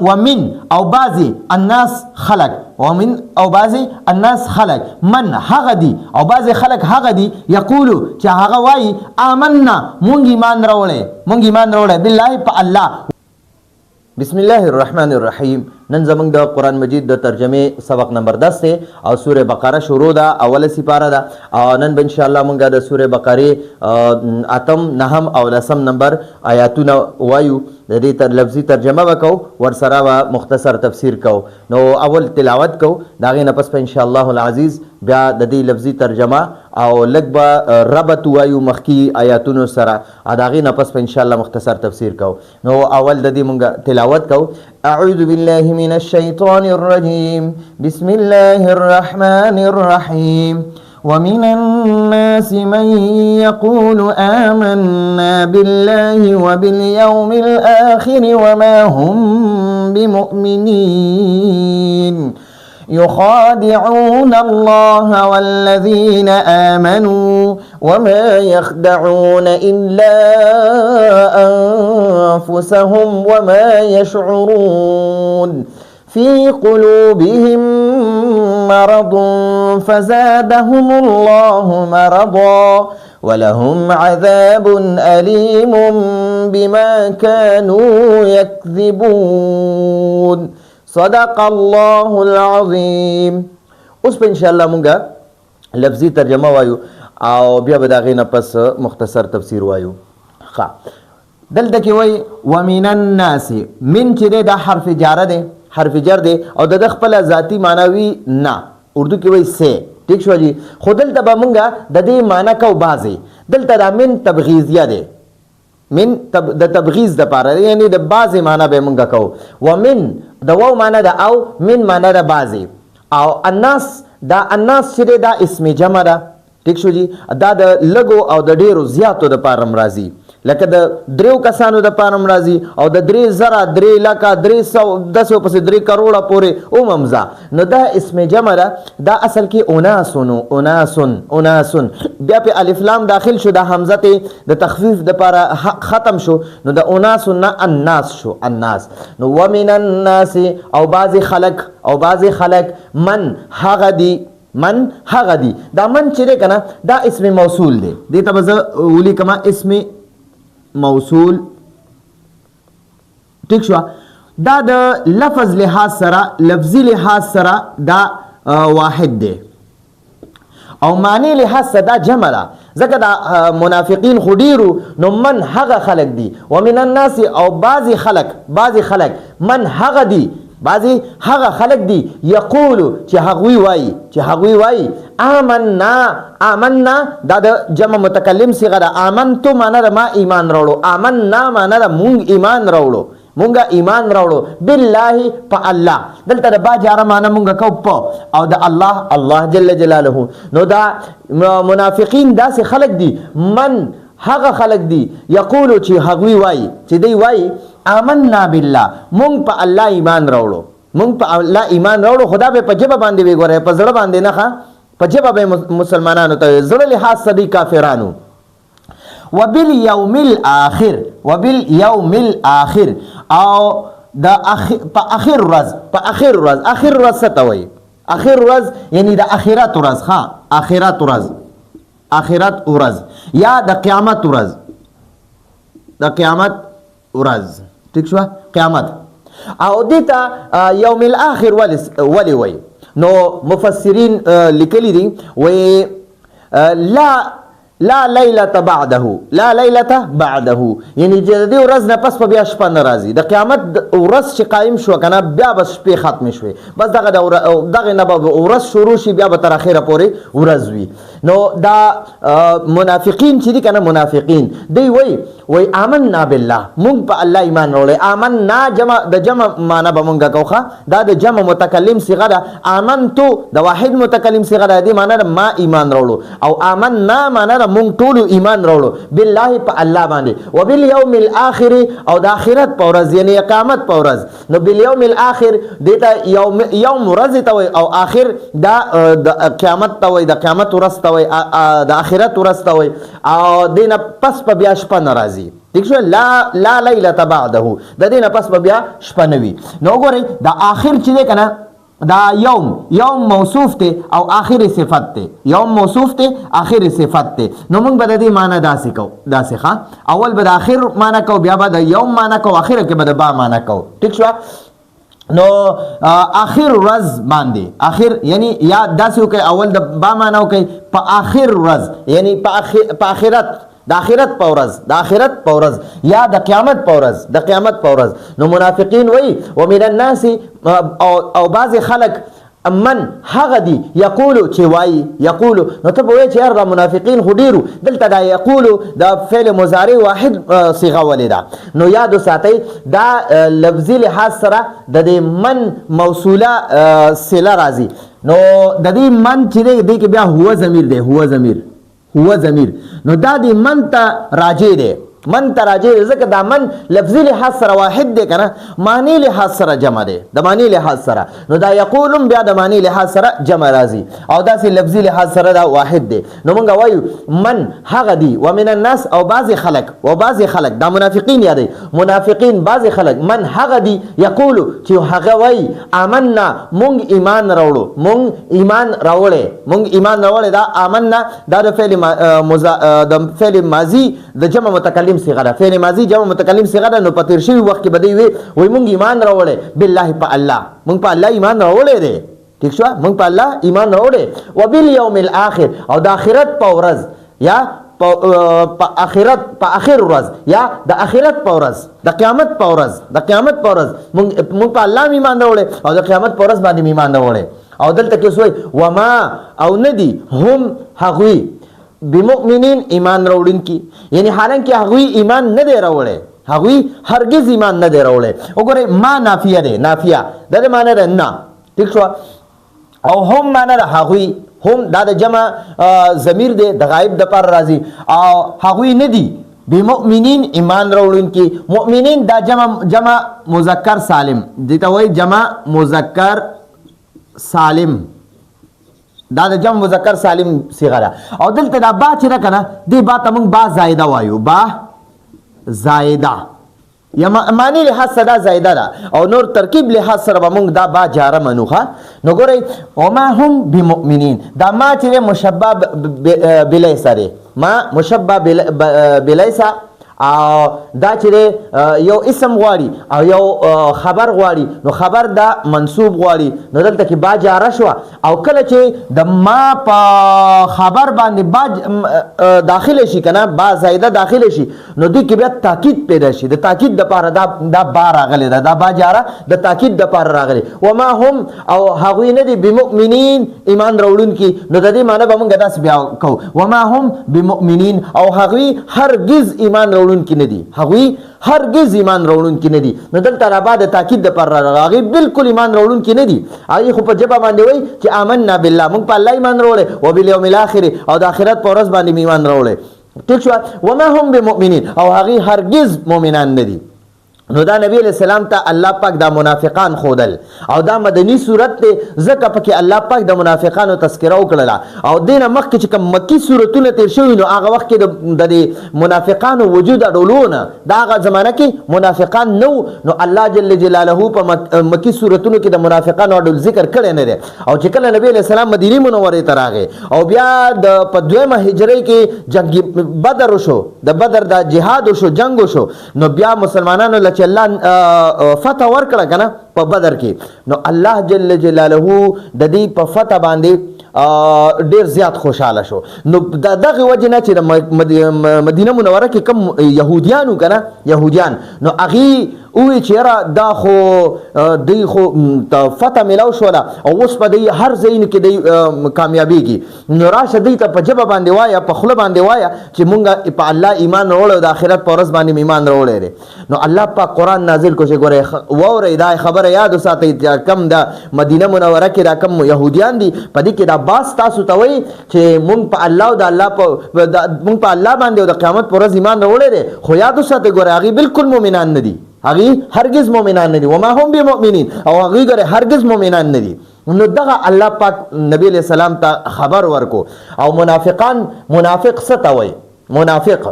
ومن او بعضی الناس خلق ومن او بعضی الناس خلق من هغه دی او بعضی خلق هغه دی یقولو چې هغه وای آمنا مونږ ایمان راوړې بالله په الله. بسم الله الرحمن الرحیم. نن زمونږ د قرآن مجید د ترجمه سبق نمبر 10 دی او سوره بقره شروع ده، اوله سپاره ده او نن به ان شاء الله مونږ د سوره بقره اتم نهم او لسم نمبر آیاتونه وایو. د دې لفظي ترجمه وکاو، ورسره مختصر تفسیر کو. نو اول تلاوت کو، دا غي نه پس په ان شاء الله العزیز بیا د دې لفظي ترجمه او لږ به ربط وایو مخکی آیاتونو سره، دا غي نه پس په ان شاء الله مختصر تفسیر کو. نو اول د دې مونږ تلاوت کو. اعوذ بالله من الشيطان الرجيم بسم الله الرحمن الرحيم. ومن الناس من يقول آمنا بالله وباليوم الآخر وما هم بمؤمنين يخادعون الله والذين آمنوا وما يخدعون إلا أنفسهم وما يشعرون في قلوبهم مرض فزادهم الله مرضا ولهم عذاب أليم بما كانوا يكذبون. صدق الله العظيم. اوس په ان شاء الله مونږه لفظي ترجمه وایو او بیا به دا غي نه پس مختصر تفسیر وایو. ښه دلته کې وای ومن الناس، من چې دا حرف جر دی، حرف جر دی او د خپل ذاتی معنوي نه، اردو کې وای سه. ٹھیک شو جی. خو دلته به مونږه د دې معنی کو بازي، دلته دا من تبغیزیه دی، من د تبغیز د پاره یعنی د بازي معنی به مونږه کو. ومن د واو معنی د او، من معنی د بازي او الناس دا الناس چې دا اسم جمع ده. ٹھیک شو جی. دا د لګو او د ډیرو زیاتو د پاره مرضی، لکه د دریو کسانو د پاره مرضی او د 3,000 3,00,000 300 10 پس 3 کروڑه پورې او ممزا. نو دا اسم جمع ده، دا اصل کې اناسن بیا په الف لام داخل شو، دا حمزه ته د تخفیف د پاره ختم شو، نو د اناسن الناس شو الناس. نو ومن الناس او بعضی خلق من هغه دی، من هغه دی. دا من چې کنه دا اسم موصول دی، دې ته به ولي کما اسم موصول. ٹھیک شو. دا د لفظ لحاظ سره، لفظي لحاظ سره دا واحد دی او معنی لحاظ سره دا جمع ده، ځکه دا منافقین خو ډیرو. نو من هغه خلق دی، ومن الناس او بعضی خلق من هغه دی، بعضی هغه خلق دی یقولو چې هغوی وای آمنا دا د جمع متکلم صيغه ده. آمنتو معنی ده ما ایمان راوړو، آمنا معنی ده مونږ ایمان راوړو بالله په الله. دلته د با جاره معنی مونږ کو په او د الله جل جلاله. نو دا منافقین داسې خلق دی، من هغه خلق دی یقولو چې هغوی وای چې دی وای آمنا بالله، مونږ په الله ایمان راوړو، خدا به په جبه باندې وګوره، په زړه باندې نه ښه، په جبه به مسلمانانو ته زړه لحاظ صدی کافرانو. وبالیوم الاخر او د په اخر ورځ څه ته وایي؟ اخر ورځ یعنی د اخرت ورځ. ښه اخرت ورځ یا د قیامت ورځ. ٹھیک شو. قیامت او دیتا یوم الاخر ولی وی. نو مفسرین لیکلی دی وی لا لیلة بعده یعنی دې ورځ نه پس په بیا شپه نه راځي. د قیامت ورځ چې قایم شو کنه بیا بس شپې ختم شوي، بس دغه نه به ورځ شروع شي، بیا به تر اخره پورې ورځ وي. نو دا منافقین چې دي کنه، منافقین دی وای آمنا بالله، مونږ په الله ایمان راوړل. آمنا د جمع معنی به مونږه کوخه، دا د جمع متکلم صيغه ده. آمنتو د واحد متکلم صيغه ده، دې معنی ما ایمان راوړو. او آمنا معنی مونږ ټول ایمان راوړو بالله په الله باندې. وبالیوم الاخر او د اخرت په ورځ یعنی قیامت په ورځ. نو بالیوم الاخر دته یوم ورځ ته وای او اخر دا د قیامت ته وای، د قیامت ورځ ته وای، د اخرت ورځ ته وای او دینه پس په بیا شپه ناراضي. ٹھیک شو لا لیلۃ بعده د دې نه پس به بیا شپه نه وي. نو وګورئ دا آخر چې دی که نه دا یوم موصوف ته او آخر صفت ته، یوم موصوف ته آخر صفت ته. نو موږ به د دې معنی داسې کوو، داسې ښه اول به د آخر معنی کوو، بیا به د یوم معنی کوو، آخر کې به د با معنی کوو. ټیک شو. نو آخر ورځ باندې آخر یعنی یا داسې وکړئ اول د با معنی وکړئ په آخر ورځ یعنی په آخرت د آخرت په ورځ، د آخرت په ورځ یا د قیامت په ورځ، د قیامت په ورځ. نو منافقین وایي ومن الناس او بعض خلک من هغه دي یقولو چې وایي یقولو. نو ته به وایې چې یار دا منافقین خو ډېرو، دلته دا یقولو د فعل مضارع واحد صیغه ولې ده. نو یاد وساتئ دا لفظي لحاظ سره د دې من موصوله صله راځي. نو د دې من چې دی دې کې بیا هو ضمیر دی، هو ضمیر. نو دا دی من ته راجع دی، من ته راجع دی ځکه دا من لفظي لحاظ سره واحد دی که نه، معنی لحاظ سره جمع دی، د معنی لحاظ سره. نو دا یقولم بیا د معنی لحاظ سره جمع راځي او داسې لفظي لحاظ سره دا واحد دی. نو موږ وایو من هغه دی ومن الناس او بعضې خلک دا منافقین یادوي، منافقین بعضې خلک من هغه دی یقولو چې هغه وایي آمنا مونږ ایمان راوړو، مونږ ایمان راوړی. دا آمنا دا د فعل ماضي د جمع متکلم صيغه ده، فعل ماضي جمع متکلم صيغه ده. نو په تیر شوي وخت کې به دوی وایي مونږ ایمان راوړی بالله په الله، مونږ په الله ایمان راوړی دی. ٹھیک شو، مونږ په الله ایمان راوړی. وبالیوم الاخر او د آخرت په ورځ یا په آخر ورځ یا د آخرت په ورځ، د قیامت په ورځ مونږ په الله ایمان راوړی او د قیامت په ورځ باندې ایمان راوړی. او دلته کې سوی وما او ندی هم هغوی بمؤمنین ایمان راوړون کی، یعنی حالانکه هغوی ایمان نه دی راوړی، هغوی هرگز ایمان نه دی راوړی. وګورئ ما نافیه دی، نافیه د دې معنی ده نه. ٹھیک شو. او هم معنی ده هغوی، هم دا د جمع ضمیر دی د غایب د پر راځي او هغوی نه دی بمؤمنین ایمان راوړون کی. مؤمنین دا جمع مذکر سالم دي ته وایي، جمع مذکر سالم دا د جمع مذکر سالم صیغه ده. او دلته دا با چې ده که نه دې با ته موږ با زایده وایو، با زایده یا معنی لحاظ سره دا زایده ده او نور ترکیب لحاظ سره به موږ دا با جاره منو. نو ګورئ وما هم بمؤمنین دا ما چې دی مشبه بلیسه دی، ما مشبه بلیسه او دا چې یو اسم غواړي او یو خبر غواړي. نو خبر دا منصوب غواړي، نو دلته کې با جاره شوه. او کله چې د ما په خبر باندې با داخله شي که نه، با زایده داخله شي، نو دوی کې بیا تاکید پیدا شي. د تاکید دپاره دا با راغلی ده، دا با جاره د تاکید دپاره راغلی. وما هم او هغوی نه دي بمؤمنین ایمان راوړونکي. نو د دې معنی به موږ داسې بیا کوو وما هم بمؤمنین او هغوی هرگز ایمان راوړونکي نه دي، هغوی هرگز ایمان راوړونکي نه دي. نو دلته را بعد تاکید دپاره راغلی، هغوی بالکل ایمان راوړونکي نه دي. هغوی خو په ژبه باندې وایي چې آمنا بالله، موږ په الله ایمان راوړی، وبالیوم الاخر او د آخرت په ورځ باندې ایمان راوړی. ٹھیک شو. وما هم بمؤمنین او هغوی هرگز مؤمنان نه دي. نو دا نبی علیہ السلام ته الله پاک دا منافقان خودل او دا مدنی صورت دی ځکه پکې الله پاک د منافقانو تذکره وکړله. او دینه مخکې چې کوم مکی صورتونه تیر شوي نو هغه وخت کې د منافقانو وجود اډولونه دا هغه زمانه کې منافقان نو الله جل جلاله په مکی صورتونو کې د منافقانو اډول ذکر کړی نه دی. او چې کله نبی علیہ السلام مدینه منورې ته راغی او بیا په دویمه هجرۍ کې جنگ بدر وشو، د بدر دا جهاد وشو، جنگ وشو، نو بیا مسلمانانو چې الله فتح ورکړه که نه په بدر کې، نو الله جل جلاله د دې په فتح باندې ډیر زیات خوشحاله شو. نو دغه وجه نه چې د مدینه منوره کې کم یهودیانو که نه یهودیان، نو هغې وی چې یاره دا خو دوی خو فتح میلاو شوله او اوس په دوی هر ځایونو کې دوی کامیابېږي. نو راشه دوی ته په ژبه باندې وایه، په خوله باندې وایه چې مونږ په الله ایمان راوړی او د آخرت په ورځ باندې ایمان راوړی دی. نو الله پاک قرآن نازل کو چې ګورئ واورئ دا خبره یاد وساتئ چې کم د مدینه منوره کې دا کم یهودیان دي په دې کې دا باس تاسو ته وایي چې مونږ په الله او د الله مونږ په الله باندې او د قیامت په ورځ ایمان راوړی دی. خو یاد وساتئ ګورئ هغې بالکل مؤمنان نه دي، هغوی هرگز مؤمنان نه دي. وما هم بمؤمنین او هغوی ګورئ هرگز مؤمنان نه دي. نو دغه الله پاک نبی علیہ السلام ته خبر ورکو. او منافق څه ته وایي؟ منافق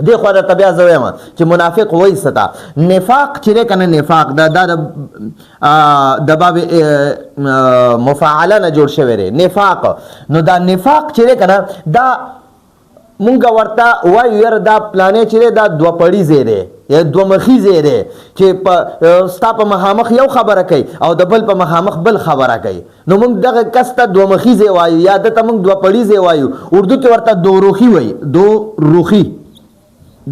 دې خو درته بیا زه وایم چې منافق وایي څه ته نفاق چې دی که نه نفاق دا د باب مفاعله نه جوړ شوی دی نفاق نو دا نفاق چې دی که نه دا مونږ ورته وایو یاره دا پلانې چې دی دا دوه پړي ځای دی یا دوه مخي ځای دی چې ستا په مخامخ یو خبره کوي او د بل په مخامخ بل خبره کوي نو مونږ دغه کس ته دوه مخي ځای وایو یا ده ته مونږ دوه پړي ځای وایو اردو کې ورته دوروخي وایي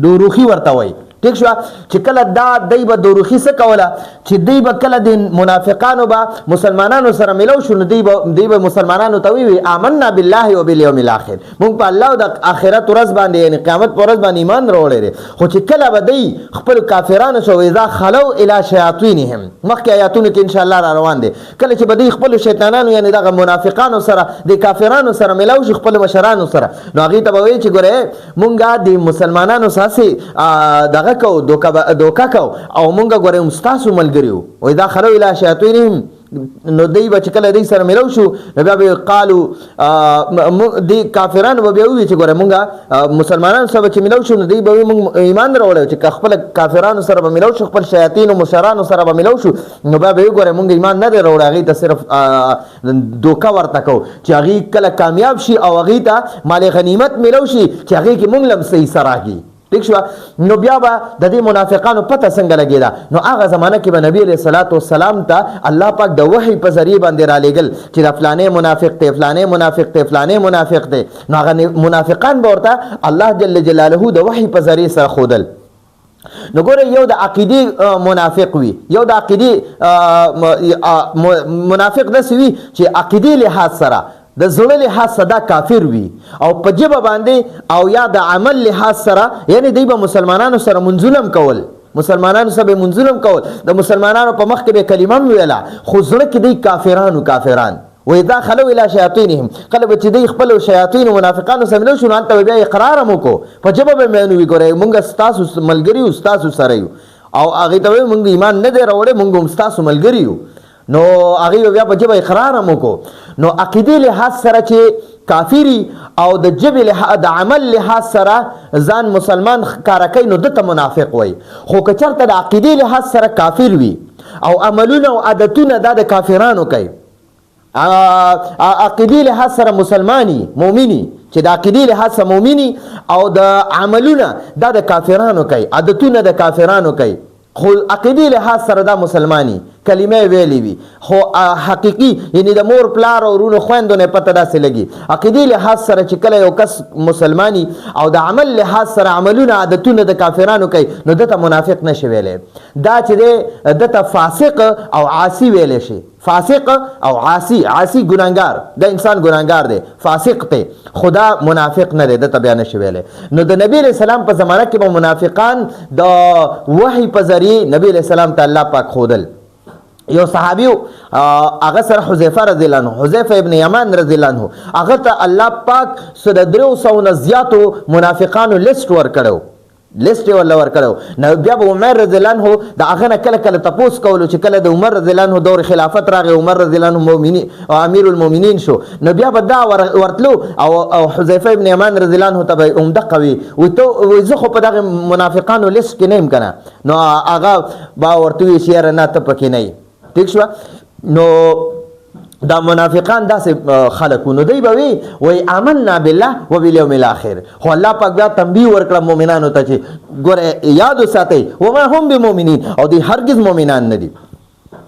دوروخي ورته وایي ٹھیک شو چې کله دا دی به دوروخي څه کوله چې دی به کله د منافقانو به مسلمانانو سره ملو شو نو دی به مسلمانانو ته وی آمنا بالله و بالیوم الاخر مونږ په الله او د آخرت ورځ باندې یعنی قیامت پر ورځ باندې ایمان راوړی دی خو چې کله به دی خپل کافرانو سره اذا خلو الی شیاطینهم مخکې آیاتونو کې ان شاء الله را روان دي کله چې به دی خپل شیطانانو یعنی دغه منافقانو سره د کافرانو سره ملو شي خپل مشرانو سره نو هغې ته به وایي چې ګوره مونږ د مسلمانانو ساسې دغه کو دوکا کو او مونږ ګورې ستاسو ملګري وو وایي دا خلو الی شیاطینهم نو دی به چې کله دی سره ملو شو نو بیا به قالو دی کافرانو به بیا ووایي چې ګوره مونږ مسلمانانو سره چې ملو شو نو دی به وایي مونږ ایمان راوړی چې خپل کافرانو سره به ملو شو خپل شیاطینو مشرانو سره به ملو شو نو بیا به وایي ګوره مونږ ایمان نه دی راوړی هغې ته صرف دوکه ورته کو چې هغې کله کامیاب شي او هغې ته مال غنیمت ملو شي چې هغې کې مونږ لم صحیح سراږي ٹھیک شو نو بیا به د دې منافقانو پته څنګه لګېده نو هغه زمانه کې به نبی علیه صلات وسلام ته الله پاک د وحی په ذریعه باندې رالیږل چې د فلانې منافق دی فلانې منافق دی فلانې منافق دی نو هغه منافقان به ورته الله جل جلاله د وحی په ذریعه سره ښودل نو ګوره یو د عقیدې منافق وي یو د عقیدې منافق داسې وي چې عقیدې لحاظ سره د زړه لحاظ سره دا کافر وي او په ژبه باندې او یا د عمل لحاظ سره یعنی دی به مسلمانانو سره منظلم کول مسلمانانو سره به منظلم کول د مسلمانانو په مخ کې به کلمه ویله خو زړه کې دی کافران وإذا خلوا إلى شياطينهم کله به چې دی خپل شیاطین منافقانو سره ملو شو نو هلته بیا اقرار هم وکړو په ژبه به مې وی ګورئ مونږ ستاسو ملګري یو ستاسو سره یو او هغې ته وایي مونږ ایمان نه دی راوړی مونږ هم ستاسو ملګري یو نو هغې بیا په ژبه اقرار هم وکړو نو عقیدې لحاظ سره چې کافری او د ژبې د عمل لحاظ سره ځان مسلمان ښکاره کوي نو دته منافق وایي خو که چېرته د عقیدې لحاظ سره کافر وي او عملونه او عادتونه دا د کافرانو کوي عقیدې لحاظ سره مسلمانی مومنی چې د عقیدې لحاظ سره مومنی او د عملونه دا د کافرانو کوي عادتونه د کافرانو کوي خو عقیدې لحاظ سره دا مسلمانی کلمه ویلی وي خو حقیقي یعنی د مور پلار او ورونو خویندو نه پته داسې لګي عقیدې لحاظ سره چې کله یو کس مسلمانی او د عمل لحاظ سره عملونه عادتونه د کافرانو کوي نو دته منافق نشي ویلی دا چې دی دته فاسق او عاصي ویلی شي فاسق او عاصي ګناهګار د انسان ګناهګار دی فاسق دی خدا منافق نه دی دته بیا نشي ویلی نو د نبی علیه السلام په زمانه کې به منافقان د وحی په ذریعه نبی علیه السلام ته الله پاک ښودل یو صحابیو هغه سره حذیفه رضی الله عنه حذیفه ابن یمان رضی الله عنه هغه ته الله پاک څه د 300 نه زیاتو منافقانو لیست ورکړو لیست ولا ورکړو نو بیا به عمر رضی الله عنه د هغه نه کله کله تپوس کولو چې کله د عمر رضی الله عنه دور خلافت راغی عمر رضی الله عنه مؤمنین او امیر المؤمنین شو نو بیا به دا ورتلو او حذیفه ابن یمان رضی الله عنه ته عمده قوي وي زه خو په دغه منافقانو لیست کې نه یم کنه نو هغه با ورته وی شعر نه ته پکې نه ٹھیک شو نو دا منافقان داسې خلکو نو دی به وی آمنا بالله و بالیوم الاخر خو الله پاک بیا تنبیه ورکړه مؤمنانو ته چې ګوره یاد وساتئ وما هم بمؤمنین او دی هرگز مؤمنان نه دي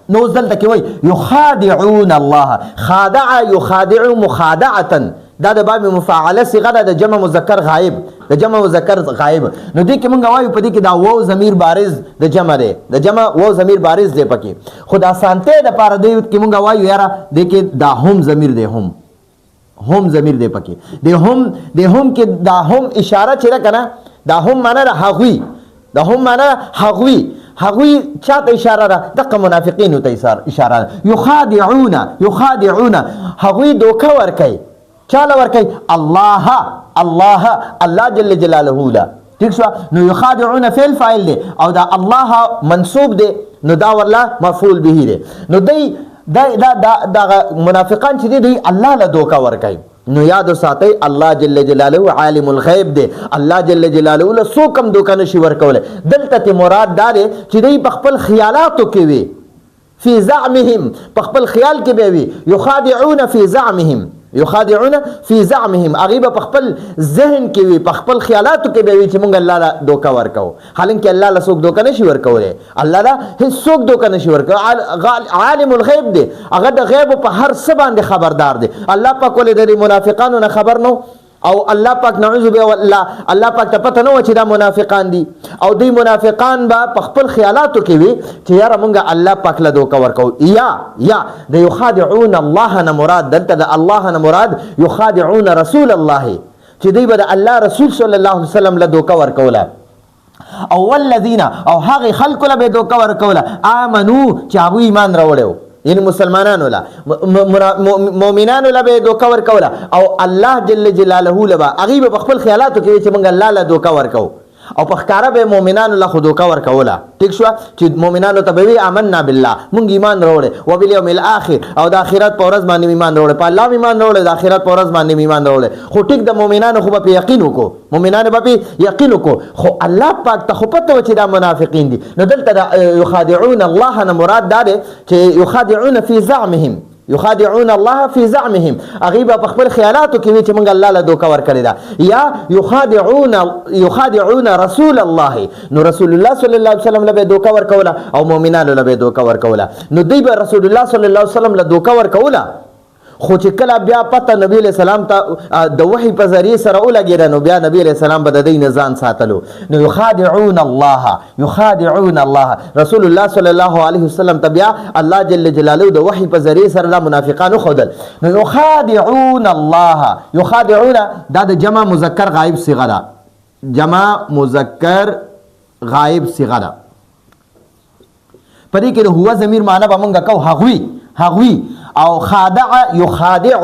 نو اوس دلته کې وایي یخادعون الله خادع یخادع مخادعة دا د باب مفاعله صيغه ده د جمع مذکر غایب د جمع مذکر غایب نو دې کې مونږ وایو په دې کې دا واو ضمیر بارز د جمع دی د جمع واو ضمیر بارز دی پکې خو د اسانته د پاره دی کې مونږ وایو یاره دې کې دا هم ضمیر دی هم ضمیر دی پکې د هم کې دا هم اشاره چې کنه دا هم معنی هغوی دا هم معنی هغوی چاته اشاره ده دغه منافقینو ته اشاره یخادعون هغوی دوکه ورکوي چاله ورکوي الله جل جلاله لا ٹھیک شو نو یخادعون فعل فاعل دی او دا الله منصوب دی نو دا والله مفعول به دی نو دا منافقان چې دی الله له دوکه ورکوي نو یاد ساتئ الله جل جلاله عالم الغیب دی. الله جل جلاله له څوک هم دوکه نشي ورکولی. دلته مراد دا دی چې دوی په خپل خیالاتو کې وي، فی زعمهم، په خپل خیال کې به وي، یخادعون فی زعمهم، یخادعون فی زعمهم، هغې به په خپل ذهن کې وي، په خپل خیالاتو کې به وي چې موږ الله له دوکه ورکوو، حالانکې الله له څوک دوکه نشي ورکولی. الله له هېڅوک دوکه نشي ورکولی. عالم الغیب دی، هغه د غیبو په هر څه باندې خبردار دی. الله پاک ولې د منافقانو نه خبر نو، او الله پاک نعوذ بالله الله پاک ته پته نه و چې دا منافقان دي، او دوی منافقان به په خپل خیالاتو کې وي چې یاره مونږ الله پاک له دوکه ورکوو. یا د یخادعون الله نه مراد، دلته د الله نه مراد یخادعون رسول الله، چې دوی به د الله رسول صلی الله علیه وسلم له دوکه ورکوله. او والذین، او هغې خلکو له به دوکه ورکوله آمنو چې هغوی ایمان راوړی و، یعنی مسلمانانو له، مؤمنانو له به دوکه ورکوله. او الله جل جلاله له به هغوی به په خپل خیالاتو کې وي چې موږ الله له دوکه ورکوو، او په ښکاره به مؤمنانو له خو دوکه ورکوله. ټیک شوه چې مؤمنانو ته به وي آمنا بالله، مونږ ایمان راوړی، وبالیوم الاخر، او د آخرت په ورځ باندې ایمان راوړی، په الله ایمان راوړی، د آخرت په ورځ باندې ایمان راوړی. خو ټیک د مؤمنانو خو به په یقین وکړو، مؤمنانو به په یقین وکړو، خو الله پاک ته خو پته و چې دا منافقین دي. نو دلته د یخادعون الله نه مراد دا دی چې یخادعون فی زعمهم، یخادعون الله فی زعمهم، هغوی به په خپل خیالاتو کې وي چې موږ الله له دوکه ورکړې ده. یا یخادعون رسول الله، نو رسول الله صلی الله علیه وسلم له به دوکه ورکوله، او مؤمنانو له به دوکه ورکوله. نو دوی به رسول الله صلی الله علیه وسلم له دوکه ورکوله، خو چې کله بیا پته نبی علیہ السلام ته د وحی په ذریعه سره ولګېده، نو بیا نبی علیہ السلام به د دوی نه ځان ساتلو. نو یخادعون الله، یخادعون الله، رسول الله صلی الله علیه وسلم ته بیا الله جل جلاله د وحی په ذریعه سره دا منافقان وښودل. نو یخادعون الله، یخادعون دا د جمع مذکر غایب صیغه ده، جمع مذکر غایب صیغه ده. په دې کې د هو ضمیر معنی به مونږ کوو هغوی، او خادع یخادع،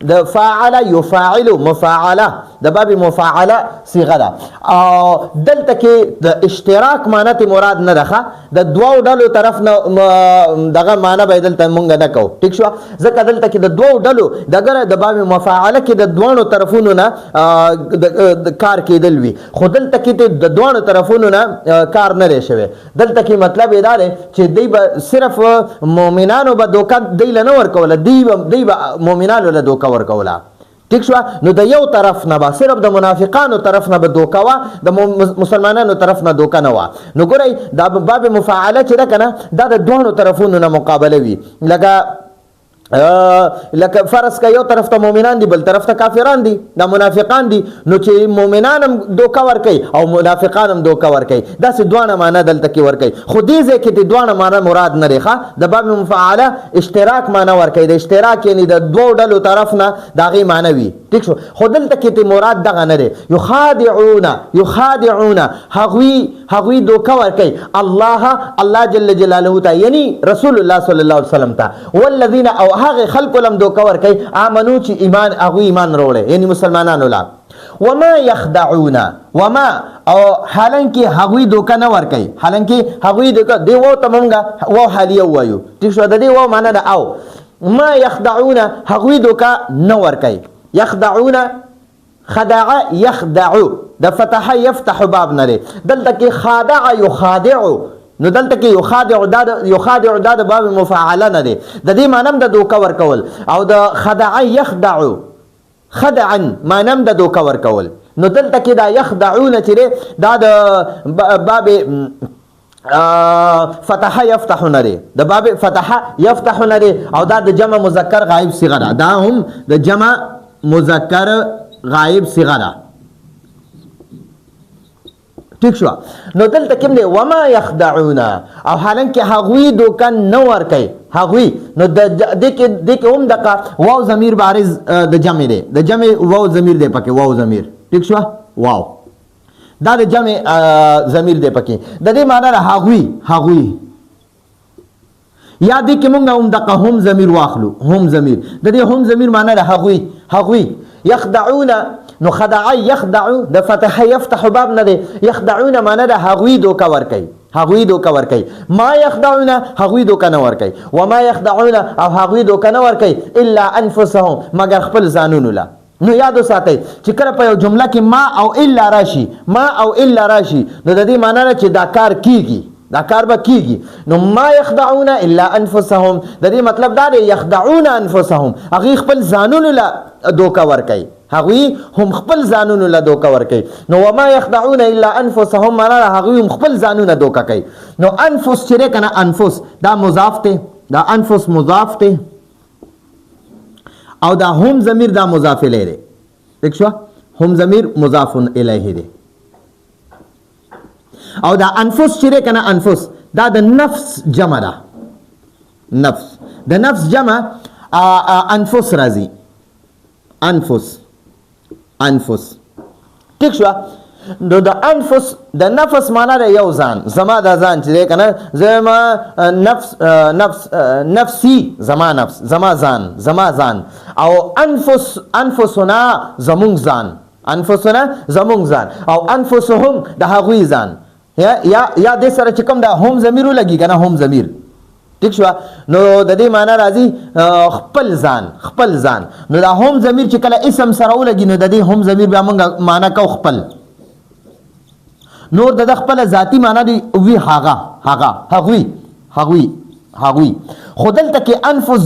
د فاعل یفاعل، مفاعله د باب مفاعله صيغه ده. او دلته کې د اشتراک معنی ته مراد نه ده، د دوو ډلو طرف نه دغه معنی به دلته مونږ نه کوو. ټیک شو، ځکه دلته کې د دوو ډلو دغه د باب مفاعله کې د دوه طرفونو نه کار کېدل وي، خو دلته کې د دوه طرفونو نه کار نه لري شوی. دلته کې مطلب دا دی چې دوی به صرف مؤمنانو به دوکه دی له نه ورکوله، دوی به مؤمنانو له دوکه ورکوله. ٹھیک شو، نو د یو طرف نه به صرف د منافقانو طرف نه به دوکه وه، د مسلمانانو طرف نه دوکه نه وه. نو ګورئ دا باب مفاعله چې ده که نه، دا د دوه طرفونو نه مقابله وي. لکه فرض که یو طرف ته مؤمنان دي، بل طرف ته کافران دي، دا منافقان دي، نو چې مؤمنان هم دوکه ورکوي او منافقان هم دوکه ورکوي، داسې دواړه معنی دلته کې ورکوي. خو دې ځای کې د دواړه معنی مراد نه دی، د باب مفاعله اشتراک معنی ورکوي، د اشتراک یعنی د دوو ډلو طرف نه د هغې معنی وي. ټیک شو، خو دلته کې مراد دغه نه دی. یخادعون هغوی دوکه ورکوي الله جل جلاله ته، یعنی رسول الله صلی الله علیه وسلم ته. والذین، او هغه خلکو لم دوکه ورکوي آمنو چې هغوی ایمان راوړی، یعنی مسلمانانو له. وما یخدعون، وما، او حالانکې هغوی دوکه نه ورکوي، حالانکې هغوی دوکه، دې واو ته مونږ واو حالیه ووایو. ټیک شو، د دې واو معنی ده او. ما یخدعون، هغوی دوکه نه ورکوي. یخدعون، خدع یخدعو، د فتح یفتح باب نه دی، دلته کې خادع یخادعو. نو دلته کې یخادع دا د باب مفاعله نه دی، د دې معنی هم د دوکه ورکول، او د خدع یخدعو، خدعا معنی هم د دوکه ورکول. نو دلته کې دا یخدعون چې دی دا د باب فتح یفتح نه دی، د باب فتح یفتح نه دی، او دا د جمع مذکر غایب صیغه ده، دا هم د جمع مذکر غایب صیغه ده. ٹھیک شو، نو دلته کوم دی وما یخدعون، او حالانکه هغوی دوکه نه ورکوي هغوی. نو دې کې هم دغه واو ضمیر بارز د جمع دی، د جمع واو ضمیر دی پکې، واو ضمیر. ٹھیک شو، واو دا د جمع ضمیر دی پکې، د دې معنی ده هغوی. یا دې کې مونږ هم دغه هم ضمیر واخلو، هم ضمیر، د دې هم ضمیر معنی ده هغوی. یخدعون، نو خدع یخدعو د فتح یفتح باب نه دی، یخدعون معنی ده هغوی دوکه ورکوي، هغوی دوکه ورکوي ما یخدعون هغوی دوکه نه ورکوي وما یخدعون او هغوی دوکه نه ورکوي الا انفسهم مگر خپل ځانونو له نو یاد وساتئ چې کله په یو جمله کې ما او الا راشي ما او الا راشي نو د دې معنی ده چې دا کار کیږي دا کار به کیږي نو ما یخدعون الا انفسهم د دې مطلب دا دی یخدعون انفسهم هغوی خپل ځانونو له دوکه ورکوي هغوی هم خپل ځانونو له دوکه ورکوي نو وما یخدعون الا انفسهم معنا هغوی هم خپل ځانونه دوکه کوي نو انفس چې دی که نه انفس دا مضاف دی دا انفس مضاف دی او دا هم ضمیر دا مضاف الیه دی ٹھیک شو هم ضمیر مضاف الیه دی او دا انفس چې دی که نه انفس دا د نفس جمع ده نفس د نفس جمع انفس راځي انفس انفس ٹھیک شو نو د انفس د نفس معنا ده یو ځان زما د ځان چې دی که نه زما نفسی زما نفس زما ځان زما ځان او انفسنا زمونږ ځان انفسنا زمونږ ځان او انفسهم د هغوی ځان یا دې سره چې کوم دا هم ضمیر ولګي که نه هم ضمیر ٹھیک شو نو د دې معنا راځي خپل ځان خپل ځان نو دا هم ضمیر چې کله اسم سره ولګي نو د دې هم ضمیر بیا موږ معنا کو خپل نور د خپل ذاتی معنا دی وی هغوی خو دلته کې انفس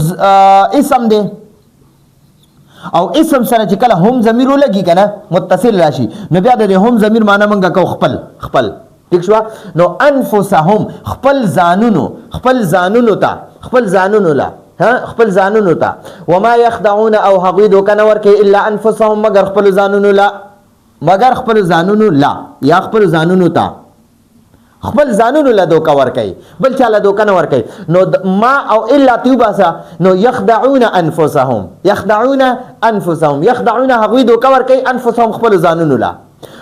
اسم دی او اسم سره چې کله هم ضمیر ولګي که نه متصل راشي نو بیا د هم ضمیر معنا موږ کو خپل ٹھیک شو نو انفسهم خپل ځانونو ته وما یخدعون او هغوی دوکه نه ورکوي الا انفسهم مگر خپل ځانونو لا یا خپل ځانونو ته خپل ځانونو له دوکه ورکوي بل چا له دوکه نه ورکوي نو ما او الا تیوباسه نو یخدعون انفسهم یخدعون هغوی دوکه ورکوي انفسهم خپل ځانونو له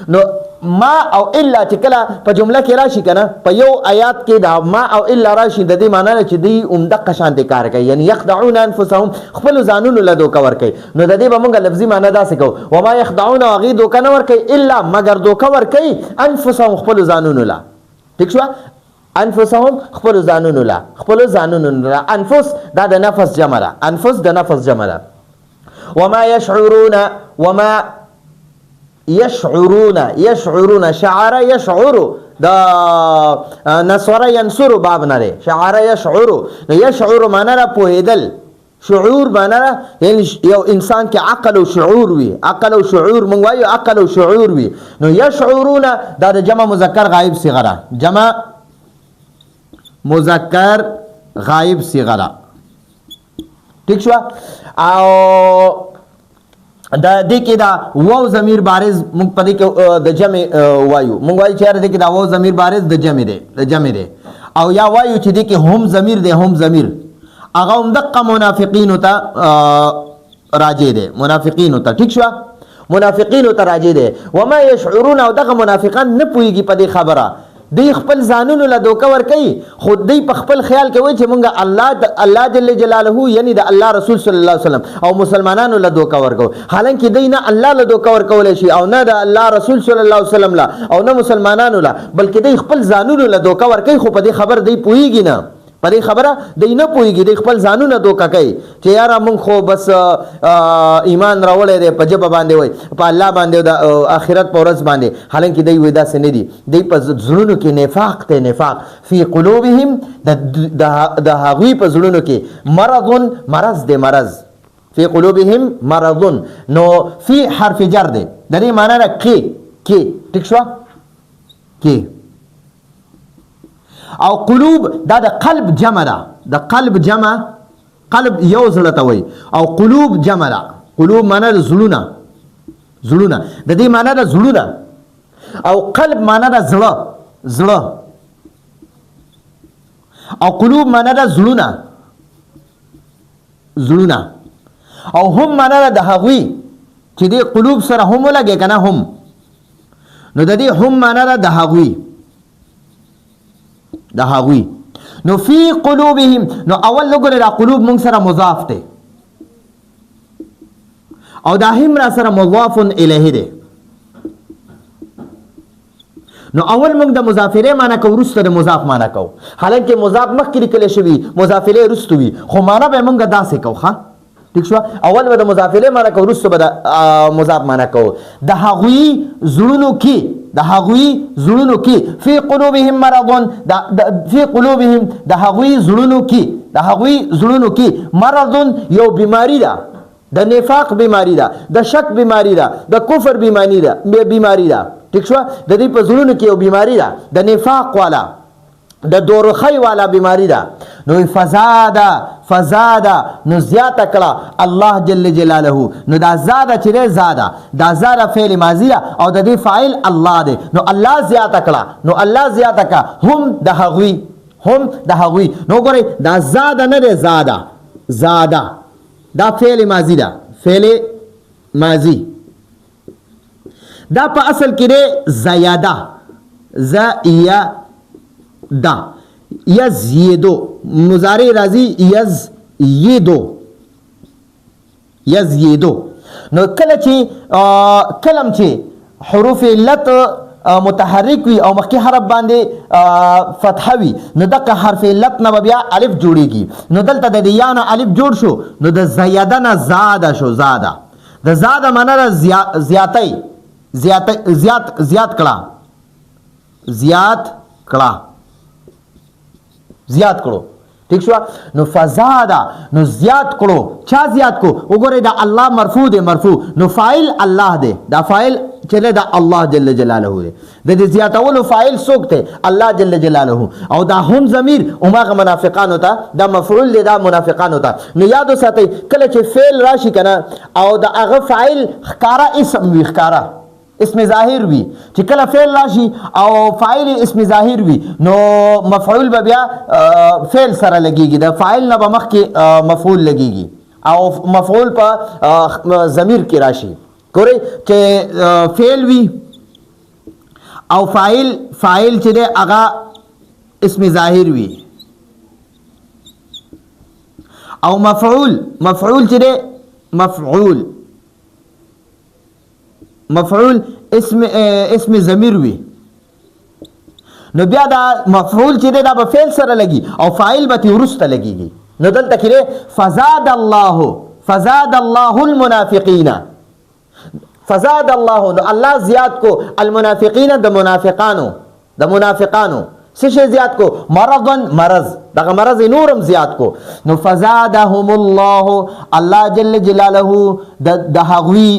نو ما او الا چې کله په جمله کې راشي که نه په یو آیات کې دا ما او الا راشي د دې معنا چې دوی عمدقه شانتې کار کوي یعنی یخدعون انفسهم خپلو ځانونو له دوکه ورکوي نو د دې به موږ لفظي معنا داسې کوو وما یخدعون هغوی دوکه نه ورکوي الا مگر دوکه ورکوي انفسهم خپلو ځانونو له ټیک شوه انفسهم خپلو ځانونو له انفس دا د نفس جمع ده انفس د نفس جمع ده وما يشعرون شعر يشعر دا نصر ينصر باب نره شعر يشعر معنا را پوهیدل شعور معنا یعنی یو انسان کې عقل او شعور وي مونږ وایو عقل او شعور وي نو يشعرون دا د جمع مذکر غائب صيغه جمع مذکر غائب صيغه ٹھیک شو او دا دې کې دا واو ضمیر بارز موږ په دې کې د جمع وایو موږ وایو چې دې کې دا واو ضمیر بارز د جمع دی او یا وایو چې دې کې هم ضمیر دی هم ضمیر هغه هم دقه منافقین ته راجع دی منافقین ته ٹھیک شو منافقین ته راجع دی وما یشعرون او دغه منافقان نه پوهیږي په دې خبره دی خپل ځانونو له دوکه ورکوي خو دی په خپل خیال کې وایي چې مونږ الله جل جلاله یعنی د الله رسول صلی الله علیه وسلم او مسلمانانو له دوکه ورکو حالانکه دی نه الله له دوکه ورکولی شي او نه د الله رسول صلی الله علیه وسلم له او نه مسلمانانو له بلکې دی خپل ځانونو له دوکه ورکوي خو په دې خبر دی پوهیږي نه په دې خبره دی نه پوهیږي دی خپل ځانونه دوکه کوي چې یاره مونږ خو بس ایمان راوړی دی په ژبه باندې وایي په الله باندې د آخرت په ورځ باندې حالانکه دی وایي داسې نه دي دی په زړونو کې نفاق دی نفاق فی قلوبهم د هغوی په زړونو کې مرض دی مرض فی قلوبهم مرض نو فی حرف جر دی د دې معنی ده کې ټیک شوه کې او قلوب دا د قلب جمع ده د قلب جمع قلب یو زړه ته وایي او قلوب جمع ده قلوب معنی ده زړونه د دې معنی ده زړونه او قلب معنی ده زړه او قلوب معنی ده زړونه او هم معنی ده د هغوی چې دې قلوب سره هم ولګي که نه هم نو د دې هم معنی ده د هغوی نو فی قلوبهم نو اول وګورئ دا قلوب مونږ سره مضاف دی او دا هم را سره مضاف الیه دی نو اول موږ د مضافره معنا کو وروسته د مضاف معنا کو حالانکه مضاف مخکې لیکل شوی مضافره وروسته وي خو معنا به موږ داسې کو ښه ٹھیک شو اول به د مضافره معنا کو وروسته به د مضاف معنا کو د هغوی زړونو کې فی قلوبهم مرض فی قلوبهم د هغوی زړونو کې مرض یو بیماری ده د نفاق بیماری ده د شک بیماری ده د کفر بیماری ده ٹھیک شو د دې په زړونو کې یو بیماری ده د نفاق والا د دورخی والا بیماری ده نو فزادا نو زیاته کړه الله جل جلاله نو دا زاده چې دا زاده فعل ماضی او د دې فاعل الله دی نو الله زیاته کړه هم د هغوی نو ګورئ دا زاده نه دی زاده دا فعل ماضی ده فعل ماضی دا په اصل کې دی زیاده یزیدو مضارع راځي یزیدو نو کله چې کلم چې حروف علت متحرک وي او مخکې حرف باندې فتحه وي نو دغه حرف علت نه بیا الف جوړیږي نو دلته د یا نه الف جوړ شو نو د زیاده نه زاده شو د زاده معنا زیات کړو ٹھیک شو نو فزادا نو زیات کړو چا زیات کو وګوره دا الله مرفوع دی نو فاعل الله دی دا فاعل چله دا الله جل جلاله دی د دې زیاتولو فاعل څوک دی الله جل جلاله او دا هم ضمیر اومغه منافقان ہوتا دا مفعول دی دا منافقان ہوتا نو یادو ساتي کله چې فعل راشي کنه او دا هغه فاعل خکارا اسم وی خکارا اسم ظاهر وي چې کله فعل راشي او فاعل اسم ظاهر وي نو مفعول به بیا فعل سره لګيږي د فاعل نه به مخکې مفعول لګيږي او مفعول په ضمیر کې راشي ګورئ چې فعل وي او فاعل چې دی هغه اسم ظاهر وي او مفعول چې دی مفعول اسم ضمیر وي نو بیا دا مفعول چې دا به فعل سره لګي او فاعل به ورسته لګيږي نو دلته کې فزاد الله المنافقین فزاد الله نو الله زیات کو المنافقین د منافقانو څه شي زیات کو مرض دغه مرض نورم زیات کو نو فزادهم الله جل جلاله د هغوی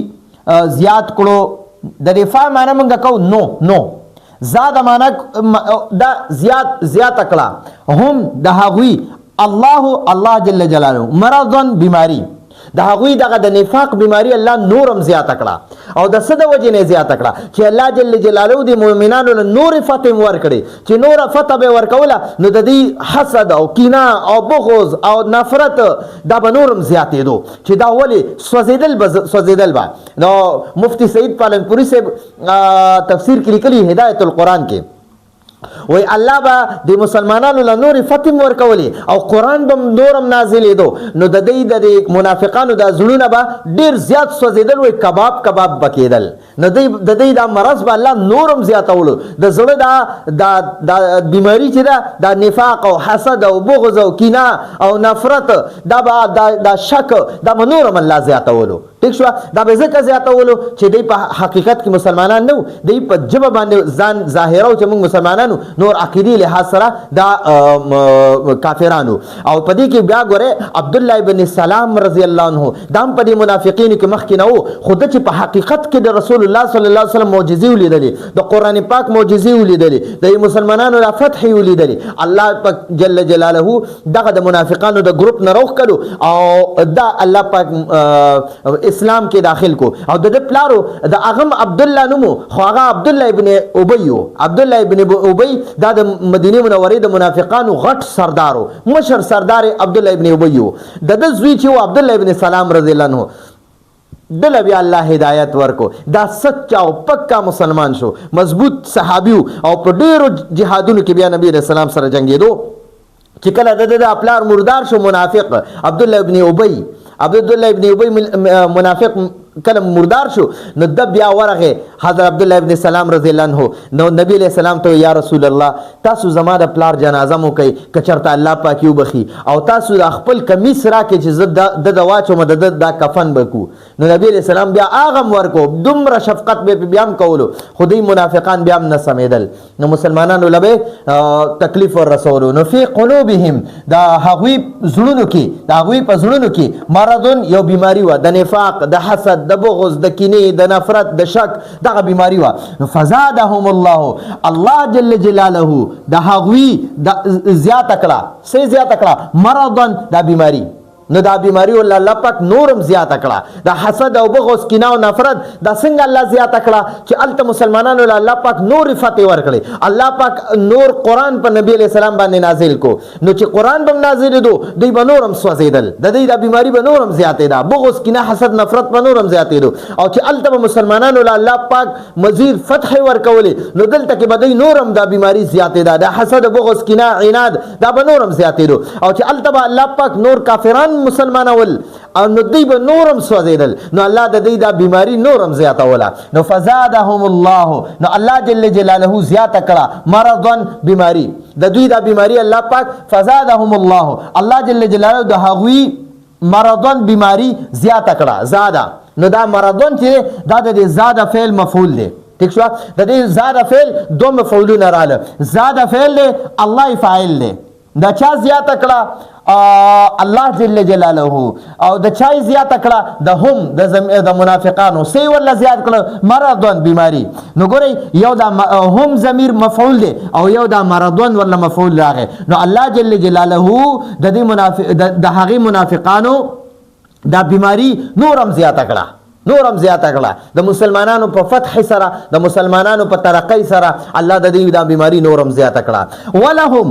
زیات کړو د رفع معنی موږ کو نو زاد معنی دا زیات کړه هم د هغوی الله جل جلاله مرضن بیماری د هغوی دغه د نفاق بیماری الله نورم زیات کړه او د صد وجه نه زیات کړه چې الله جل جلاله د مؤمنانو له نور فتح ورکړي چې نور فتح به ورکوله نو د دې حسد او کینه او بغض او نفرت دا به نورم زیاتېدو چې دا ولی سوځیدل با نو مفتی سعید پالنپوری سے تفسیر کې لیکلي هدایت القرآن کې وای الله با د مسلمانانو له نور فتح ورکولي او قرآن به نورم نازلېدو نو د دې د منافقانو د زړونه به ډیر زیات سوځېدل وای کباب بکېدل نو د دې دا مرض به الله نورم زیاتولو د زړه دا بیماری چې دا نفاق او حسد او بغض او کینه او نفرت دا شک دا به نورم الله زیاتولو ٹھیک شو دا به ځکه زیاتولو چې دی په حقیقت کې مسلمانان نه دی په جبه باندې ځان ظاهرو چې موږ مسلمانانو نور عقیدی لحاظ سره دا کافرانو او په دې کې بیا ګوره عبد الله ابن سلام رضی الله عنه دام په دې منافقینو کې مخکې نه وو خود چې په حقیقت کې د رسول الله صلی الله علیه وسلم معجزې ولیدلې د قران پاک معجزې ولیدلې د مسلمانانو را فتح ولیدلې الله پاک جل جلاله دغه د منافقانو د گروپ نه روخ کړو او دا الله پاک اسلام کې داخل کو او د پلارو د اغم عبد الله نومو خو هغه عبد الله ابن ابي دا د مدینه منورې د منافقانو غټ سردارو مشر سردار عبد الله ابن ابي د زوی چې عبد الله ابن سلام رضی الله عنه دل بیا الله هدایت ورکو دا سچا او پکا مسلمان شو مضبوط صحابي او په ډیرو جهادونو کې بیا نبی رسول الله سره جنگیدو چې کله د خپل مردار شو منافق عبد الله ابن ابي منافق کله مردار شو نو د بیا ورغه حضرت عبد الله ابن سلام رضی الله عنه نو نبی علیہ السلام ته یا رسول الله تاسو زما د پلار جنازه مو کوي کچرته الله پاک یو بخي او تاسو خپل کمیس راکې چې زه د واچو مدد د کفن بکو نو نبی علیہ السلام بیا اغم ورکو دومره شفقت به بیا هم کولو خودی منافقان بیا هم نه سمیدل نو مسلمانانو لبه تکلیف ور رسولو نو فی قلوبهم دا هغوی زړونو کې دا هغوی په زړونو کې مرضون یو بیماری و د نفاق د حسد د بغض د کینې د نفرت د شک دغه بیماری و نو فزادهم الله جل جلاله د هغوی زیات کړه سي زیات کړه مرضن دا بیماری نو دا بیماری ول الله پاک نورم زیات کړه دا حسد او بغض کینه او نفرت دا څنګه الله زیات کړه چې الته مسلمانانو له الله پاک نور فتح ورکړي الله پاک نور قران په نبی علیہ السلام باندې نازل کو نو چې قران به نازل دو دوی به نورم سوځیدل د دې دا بیماری به نورم زیاتې ده بغض کینه حسد نفرت به نورم زیاتې دو او چې الته مسلمانانو له الله پاک مزید فتح ورکولې نو دلته کې به دوی نورم دا بیماری زیاتې ده د حسد بغض کینه عناد دا به نورم زیاتې دو او چې الته الله پاک نور کافران مسلمان اول او نو دی به نورم سوځیدل نو الله د دې دا بیماری نورم زیاته ولا نو فزادهم الله نو الله جل جلاله زیاته کړه مرضن بیماری د دوی دا بیماری الله پاک فزادهم الله جل جلاله د هغوی مرضن بیماری زیاته کړه زاده نو دا مرضن چې دا د زاده فعل مفعول دی ٹھیک شو د دې زاده فعل دو مفعولون رااله زاده فعل دی الله فاعل دی دا چا زیاته کړه الله جل جلاله او د چای زیات کړه د هم د منافقانو سی ولا زیات کړه مرضون بیماری نو ګورئ یو دا هم ضمیر مفعول دی او یو دا مرضون ولا مفعول راغی نو الله جل جلاله د دې د هغه منافقانو دا بیماری نورم زیات کړه نورم زیاته کړه د مسلمانانو په فتح سره د مسلمانانو په ترقۍ سره الله د دې د بیماری نورم زیاته کړه ولهم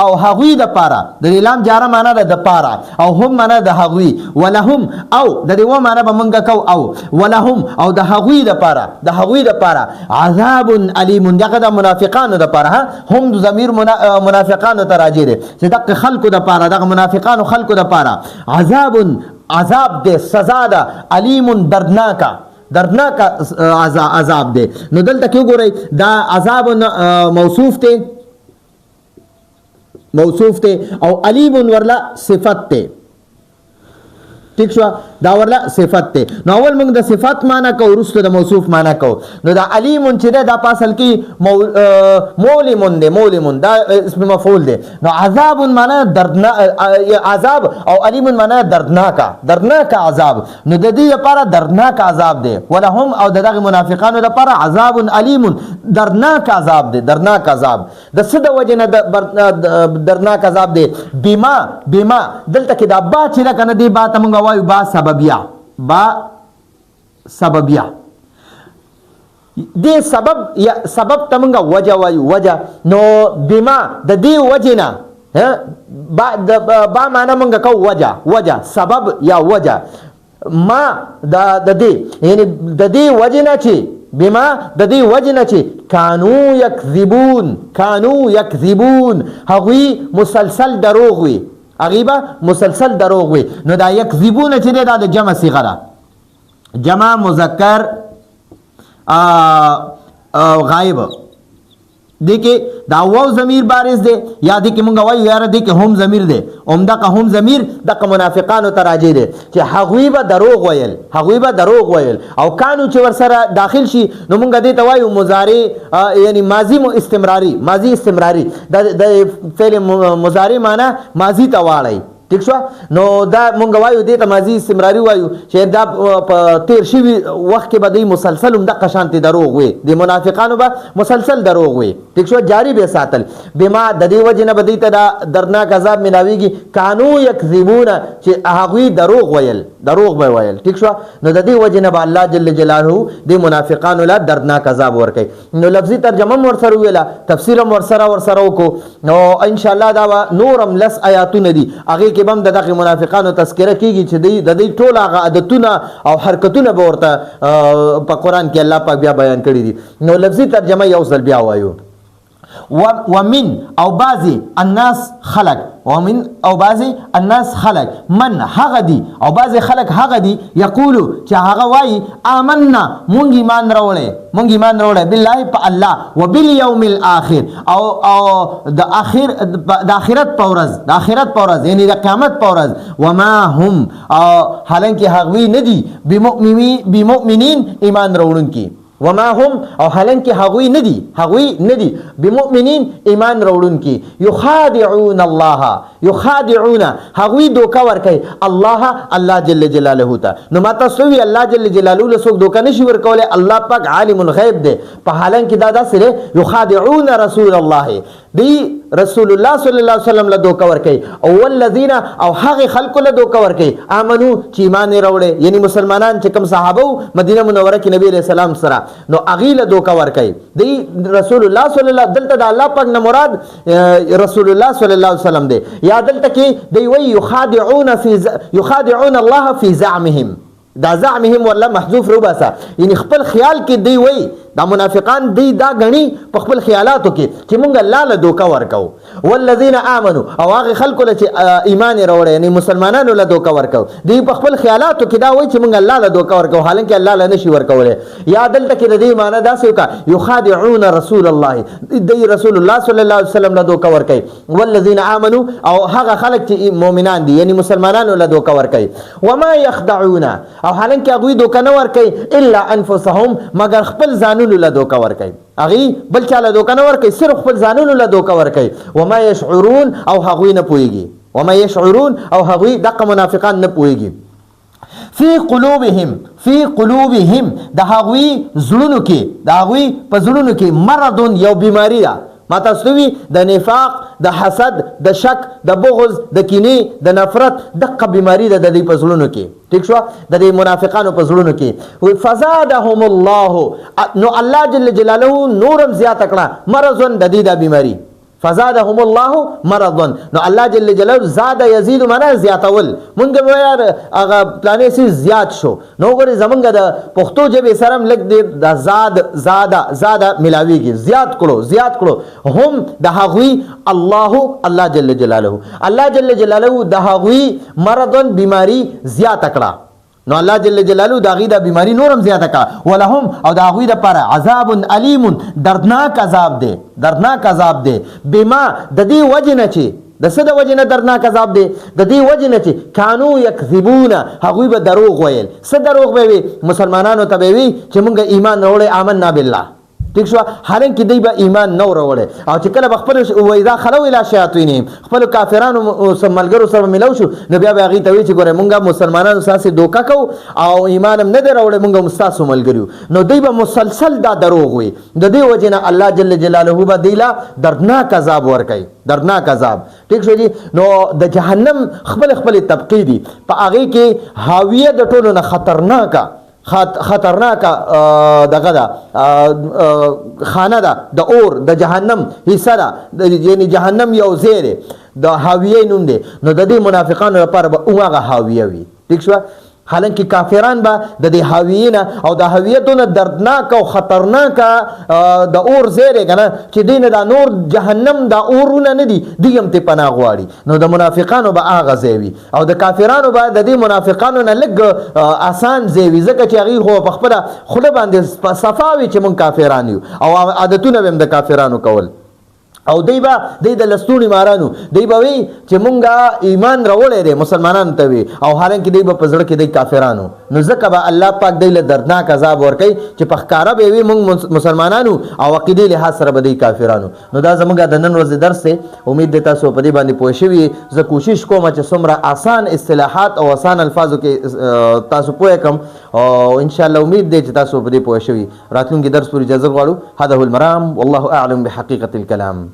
او هغوی د پاره د لام جاره معنا ده د پاره او هم معنا د هغوی ولهم او د دې و معنا به مونږ کو او ولهم او د هغوی د پاره عذاب الیم دغه د منافقانو د پاره هم ضمیر منافقانو ته راځي دي چې د خلکو د پاره د منافقانو خلکو د پاره عذاب دے سزا دا علیم دردناک عذاب دے نو دلته کیوں گو رہی دا عذاب موصوف تے او علیم ورلا صفت تے ٹھیک شو دا ورلا صفت تے نو اول موږ د صفت معنا کو ورسته د موصوف معنا کو نو دا علیم چې دا پاسل کې مولمون دا اسم مفعول دی نو عذاب معنا دردنا عذاب او علیم معنا دردناک عذاب نو د دې لپاره دردناک عذاب دی ولهم او دغه منافقانو لپاره عذاب علیم دردناک عذاب دی دردناک عذاب د څه د وجنه دردناک عذاب دی بما دلته کې دا با چې کنه دی با تمغه وایو با سببیه دی سبب تمنگا وجه وایو وجه نو بما د دی وجنا با معنا منگا کو وجه سبب یا وجه ما د دی یعنی د دی وجنا چی بما د دی وجنا چی کانو یکذبون هغوی مسلسل دروغ وی اغیبا مسلسل دروغ وی نو دا یکذبون چې دا د جمع صيغه ده جمع مذکر غائب دیکھے دا واو ضمیر بارز دے یا دیکھے مونږ وایو یاره دیکھے هم ضمیر دے دغه هم ضمیر دغه منافقانو ته راځي دي چې هغوی به دروغ ویل او کانو چې ورسره داخل شي نو مونږ دې ته وایو مضارع یعنی ماضی استمراری د فعل مضارع معنا ماضی ته واړی ٹھیک شو نو دا مونږ وایو دې ته ماضی استمراری وایو چې دا په تیر شوی وخت کې به دوی مسلسل هم دغه شانتي دروغ وي د منافقانو به مسلسل دروغ وي ټیک شو جاری به ساتل بما د دې وجه نه به دوی ته دا درناک عذاب ملاویږي کانو یکذبون چې هغوی دروغ به ویل ټیک شو نو د دې وجه نه به الله جل جلاله د منافقانو لا دردناک عذاب ورکوي نو لفظي ترجمه هم ورسره ویله تفسیر هم ورسره وکړو نو ان شاء الله دا نورم لس آیاتونه دي هغه بم دغه منافقانو تذکرہ کیږي چې د دې ټول هغه عادتونه او حرکتونه به ورته په قران کې الله پاک بیا بیان کړی دي نو لفظي ترجمه یو ځل بیا وایو ومن او بعضی الناس خلق ومن او بعضی الناس خلق من هغه دی او بعضی خلق هغه دی یقولو چې هغه وای آمنا مونږ ایمان راوړې بالله په الله وبالیوم الاخر او د آخرت په ورځ یعنی د قیامت په ورځ وما هم حالانکه هغوی ندي بمؤمنین ایمان راوړونکي وما هم او حالانکه هغوی ندي بمؤمنین ایمان راوړونکي یخادعون هغوی دوکه ورکوي الله جل جلاله ته نو ما تاسو وی الله جل جلاله له څوک دوکه نشي ورکولی الله پاک عالم الغیب دی په حالانکه دا داسې یخادعون رسول الله دی رسول الله صلی الله علیه وسلم له دوکه ورکوي او والذین او هغه خلکو له دوکه ورکوي امنو چې ایمان یې راوړی یعنی مسلمانان چې کوم صحابه مدینه منوره کې نبی علیہ السلام سره نو هغې له دوکه ورکوي دی رسول الله صلی الله دلته د الله پاک نه مراد رسول الله صلی الله علیه وسلم دی یا دلته کې دی وی یخادعون الله فی زعمهم دا زعمهم والله محذوف روباسا یعنی خپل خیال کې دی وی دا منافقان دی دا غني په خپل خیالاتو کې چې مونږ الله له دوکه ورکو والذین آمنوا او هغه خلکو له چې ایمان راوړی یعنی مسلمانانو له دوکه ورکو دی په خپل خیالاتو کې دا وایي چې مونږ الله له دوکه ورکو حالانکه الله له نشي ورکولی یا دلته کې د دې معنی داسې وکړه یخادعون رسول الله دی رسول الله صلی الله علیه وسلم له دوکه ورکوي والذین آمنوا او هغه خلک چې مؤمنان دي یعنی مسلمانانو له دوکه ورکوي وما یخدعون او حالانکه هغوی دوکه نه ورکوي الا انفسهم مگر خپل ځانونو له دوکه ورکوي هغې بل چا له دوکه نه ورکوي صرف خپل ځانونو له دوکه ورکوي وما یشعرون او هغوی نه پوهېږي او هغوی دغه منافقان نه پوهېږي فی قلوبهم د هغوی زړونو کې مرض یو بیماری ده ما تاسو وی د نفاق د حسد د شک د بغض د کینې د نفرت دغه بیماری ده د دې په زړونو کې ٹھیک شو د دې منافقانو په زړونو کې فزادهم الله نو الله جل جلاله نورم زیات کړه مرض د دې د بیماری فزادهم الله مرضا نو الله جل جلاله زاد یزيد معنا زیاتول مونږ به یار هغه پلانې سي زیات شو نو ګوري زمونږ د پښتو ژبې سره لګ دې د زاده ملاويږي زیات کړو هم د هغوی الله جل جلاله د هغوی مرضا بیماری زیات کړه نو الله جل جلاله دا غي د بیماری نورم زیاته کا ولهم او دا غي د پر عذاب علیم دردناک عذاب دی بما د دې وجنه چې د څه د وجنه دردناک عذاب دی د دې وجنه چې کانو یکذبون هغوی به دروغ ویل څه دروغ به وي مسلمانانو ته به وي چې مونږ ایمان راوړی آمنا بالله ٹھیک شو حالانکه دی به ایمان نو راوړی او چې کله به خپل وایدا خلو اله شیاطینهم خپل کافرانو ملګرو سره ملو شو نو بیا به هغې ته وایي چې ګوره مونږ مسلمانانو ساسې دوکه کوو او ایمان هم نه دی راوړی مونږ هم ستاسو ملګري نو دی به مسلسل دا دروغ وي د دې وجې نه الله جل جلاله به دی له دردناک عذاب ورکوي دردناک عذاب ٹھیک شو جی نو د جهنم خپل طبقې دي په هغې کې حاویه د ټولو نه خطرناک دغه ده خانه ده د اور د جهنم حصه ده یعنی جهنم یو ځای دی د حاویه نوم دی نو د دې منافقانو لپاره به هغه حاویه وي ټیک شوه حالانکه کافران به د دې حاویې نه او د حاویه دونه دردناک او خطرناک د اور ځای دی که نه چې دوی نه دا نور جهنم دا اورونه نه دي دوی هم ترې پناه غواړي نو د منافقانو به هغه ځای وي او د کافرانو به د دې منافقانو نه لږ آسان ځای وي ځکه چې هغوی خو په خپله خوله باندې صفا وي چې موږ کافران یو او عادتونه به هم د کافرانو کول او دی د لستوڼي مارانو دی به وی چې مونږه ایمان راوړی دی مسلمانانو ته وي او حالانکه دی به په زړه کې دی کافرانو نو ځکه به الله پاک دی له دردناک عذاب ورکوي چې په ښکاره به وي مونږ مسلمانانو او عقیدې لحاظ سره به دی کافرانو نو دا زمونږ د نن ورځې درس دی امید دی تاسو په دې باندې پوه شوي زه کوشش کوم چې څومره آسان اصطلاحات او آسان الفاظو کې تاسو پوه کړم او انشاءالله امید دی چې تاسو په دې پوه شوي راتلونکي درس پورې اجازه غواړو هذا هو المرام والله اعلم بحقیقة الكلام